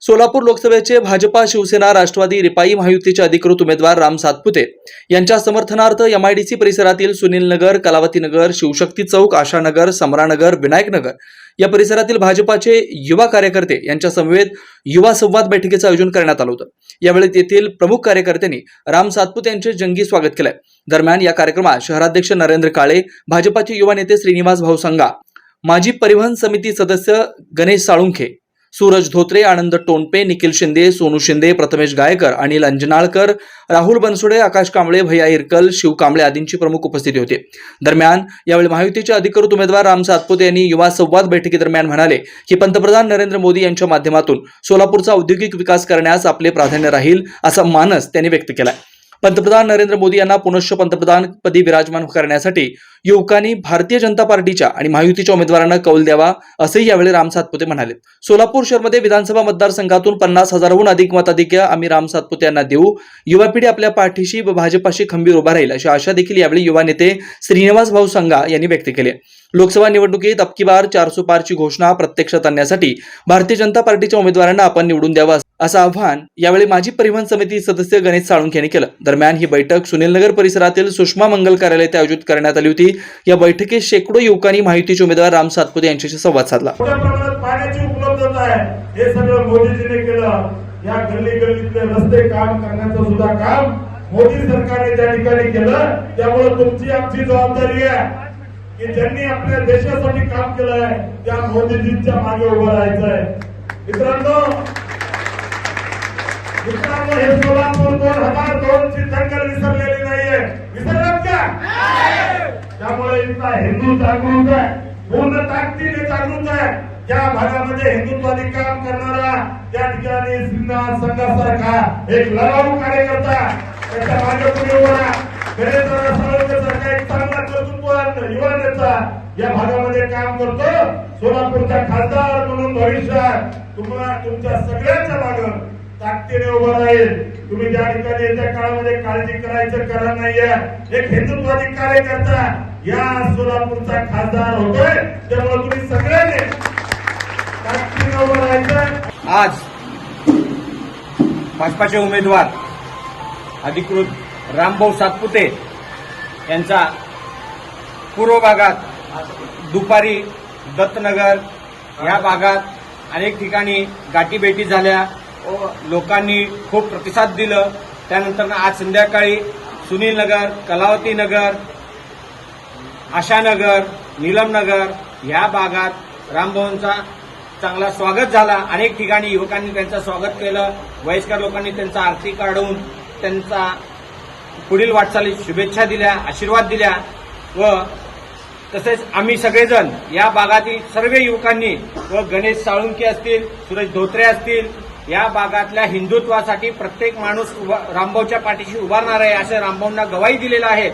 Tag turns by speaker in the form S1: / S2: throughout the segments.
S1: सोलापूर लोकसभेचे भाजपा शिवसेना राष्ट्रवादी रिपाई महायुतीचे अधिकृत उमेदवार राम सातपुते यांच्या समर्थनार्थ एमआयडीसी परिसरातील सुनील नगर, कलावती नगर, शिवशक्ती चौक, आशानगर, समरानगर, विनायक नगर या परिसरातील भाजपाचे युवा कार्यकर्ते यांच्या समवेत युवा संवाद बैठकीचे आयोजन करण्यात आलं होतं। यावेळी येथील प्रमुख कार्यकर्त्यांनी राम सातपुते यांचे जंगी स्वागत केले। दरम्यान या कार्यक्रमात शहराध्यक्ष नरेंद्र काळे, भाजपाचे युवा नेते श्रीनिवास भाऊ संगा, माजी परिवहन समिती सदस्य गणेश साळुंखे, सूरज धोत्रे, आनंद टोनपे, निखिल शिंदे, सोनू शिंदे, प्रथमेश गायकर, अनिल अंजनाळकर, राहुल बनसोडे, आकाश कांबळे, भैया इरकल, शिव कांबळे आदींची प्रमुख उपस्थिती होती। दरम्यान यावेळी महायुतीचे अधिकृत उमेदवार राम सातपुते यांनी युवा संवाद बैठकीदरम्यान म्हणाले की पंतप्रधान नरेंद्र मोदी यांच्या माध्यमातून सोलापूरचा औद्योगिक विकास करण्यास आपले प्राधान्य राहील असा मानस त्यांनी व्यक्त केला। पंतप्रधान नरेंद्र मोदी यांना पुनश्च पंतप्रधानपदी विराजमान करण्यासाठी युवकांनी भारतीय जनता पार्टीच्या आणि महायुतीच्या उमेदवारांना कौल द्यावा असेही यावेळी राम सातपुते म्हणाले। सोलापूर शहरमध्ये विधानसभा मतदारसंघातून 50,000हून अधिक मताधिक्य आम्ही राम सातपुते यांना देऊ। युवा पिढी आपल्या पाठीशी व भाजपाशी खंबीर उभा राहील अशी आशा देखील यावेळी युवा नेते श्रीनिवास भाऊ संगा यांनी व्यक्त केली। लोकसभा निवडणुकीत अबकी बार 400 पारची घोषणा प्रत्यक्षात आणण्यासाठी भारतीय जनता पार्टीच्या उमेदवारांना आपण निवडून द्यावा असं आवाहन यावेळी माजी परिवहन समिती सदस्य गणेश साळुंखे यांनी केलं। दरम्यान ही बैठक सुनीलनगर परिसरातील सुषमा मंगल कार्यालय येथे आयोजित करण्यात आली होती। या बैठकीत शेकडो युवकांनी महायुतीचे उमेदवार राम सातपुते यांच्याशी संवाद साधला।
S2: पाण्याची उपलब्धता आहे हे सगळं मोदीजीने केलं। या गल्ली गल्लीतले रस्ते काम करण्याचं सुद्धा काम मोदी सरकारने त्या ठिकाणी केलं। त्यामुळे तुमची आमची जबाबदारी आहे की ज्यांनी आपल्या देशासाठी काम केलंय त्या मोदीजींच्या मागे उभं राहायचंय। मित्रांनो हे सोलापूर 2002 ची दंगल विसरलेली नाहीये, विसरलात का? त्यामुळे इथला हिंदू जागृत आहे, पूर्ण ताकदीने जागृत आहे। ज्या भागामध्ये हिंदुत्वादी काम करणारा त्या ठिकाणी श्रीनिवास संघासारखा एक लढाऊ कार्यकर्ता त्याच्या मागे पुढे उभा गणेश साळुंखेसारखा एक चांगला कर्तृत्ववान युवा नेता या भागामध्ये काम करतो। सोलापूरचा खासदार म्हणून भविष्यात तुम्हाला तुमच्या सगळ्यांच्या मागे ताकदीने उभं राहील। तुम्ही त्या ठिकाणी येत्या काळामध्ये काळजी करायचं कारण नाहीये। एक हिंदुत्वादी कार्यकर्ता या सोलापूरचा खासदार होतोय, त्यामुळे तुम्ही सगळ्यांनी ताकदीने उभं राहायचं।
S3: आज भाजपाचे उमेदवार अधिकृत रामभाऊ सातपुते यांचा पूर्व भागात दुपारी दत्तनगर या भागात अनेक ठिकाणी गाठीभेटी झाल्या, लोकांनी खूप प्रतिसाद दिलं। त्यानंतर आज संध्याकाळी सुनील नगर, कलावती नगर, आशानगर, नीलमनगर या भागात रामभाऊंचा चांगला स्वागत झाला। अनेक ठिकाणी युवकांनी त्यांचं स्वागत केलं, वयस्कर लोकांनी त्यांचा आरती काढून त्यांचा पुढील वाटचालीस शुभेच्छा दिल्या, आशीर्वाद दिल्या व तसेच आम्ही सगळेजण या भागातील सर्व युवकांनी व गणेश साळुंखे असतील, सूरज धोत्रे असतील, या भागातल्या हिंदुत्वासाठी प्रत्येक माणूस रामभाऊच्या पाठीशी उभारणार आहे असं रामभाऊंना गवाही दिलेलं आहे।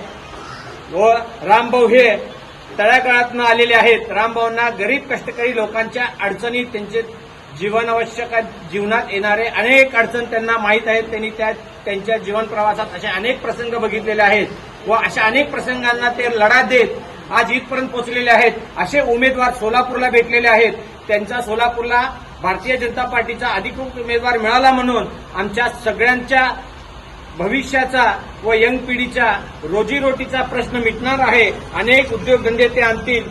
S3: व रामभाऊ हे तळागाळातून आलेले आहेत। रामभाऊंना गरीब कष्टकरी लोकांच्या अडचणी, त्यांचे जीवनावश्यक जीवनात येणारे अनेक अडचण त्यांना माहीत आहेत। त्यांनी त्यांच्या जीवन प्रवासात असे अनेक प्रसंग बघितलेले आहेत व अशा अनेक प्रसंगांना ते लढा देत आज इथपर्यंत पोहोचलेले आहेत। असे उमेदवार सोलापूरला भेटलेले आहेत। त्यांचा सोलापूरला भारतीय जनता पार्टीचा अधिकृत उमेदवार मिळाला म्हणून आमच्या सगळ्यांच्या भविष्याचा व यंग पिढीच्या रोजीरोटीचा प्रश्न मिटणार आहे। अनेक उद्योगधंदे ते आणतील।